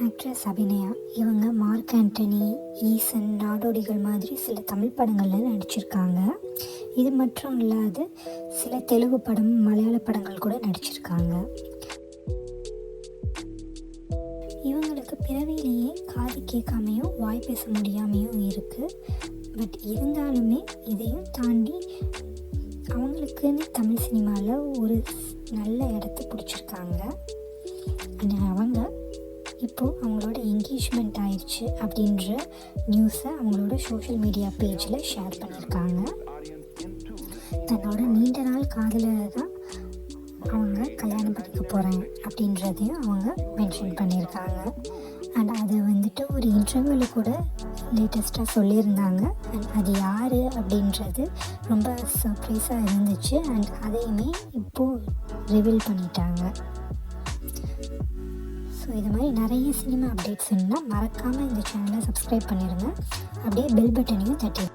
Actress Abhinaya இவங்க Mark Antony, ஈசன், நாடோடிகள் மாதிரி சில தமிழ் படங்களில் நடிச்சிருக்காங்க. இது மட்டும் இல்லாது சில தெலுங்கு படம், மலையாள படங்கள் கூட நடிச்சிருக்காங்க. இவங்களுக்கு பிறவியிலேயே காது கேட்காமையும் வாய் பேச முடியாமையும் இருக்குது. பட் இருந்தாலுமே இதையும் தாண்டி அவங்களுக்குன்னு தமிழ் சினிமாவில் ஒரு நல்ல இடத்த பிடிச்சிருக்காங்க. அவங்க இப்போது அவங்களோட என்கேஜ்மெண்ட் ஆயிடுச்சு அப்படின்ற நியூஸை அவங்களோட சோஷியல் மீடியா பேஜில் ஷேர் பண்ணியிருக்காங்க. தன்னோட நீண்ட நாள் காதலரை தான் அவங்க கல்யாணம் பண்ணிக்க போகிறேன் அப்படின்றதையும் அவங்க மென்ஷன் பண்ணியிருக்காங்க. அண்ட் அதை ஒரு இன்டர்வியூவில் கூட லேட்டஸ்ட்டாக சொல்லியிருந்தாங்க. அண்ட் அது யார் அப்படின்றது ரொம்ப சர்ப்ரைஸாக இருந்துச்சு. அண்ட் அதையுமே இப்போது ரிவீல் பண்ணிட்டாங்க. ஸோ இது மாதிரி நிறைய சினிமா அப்டேட்ஸ் இருந்தால் மறக்காமல் இந்த சேனலை சப்ஸ்கிரைப் பண்ணிடுங்க. அப்படியே பெல் பட்டனையும் தட்டி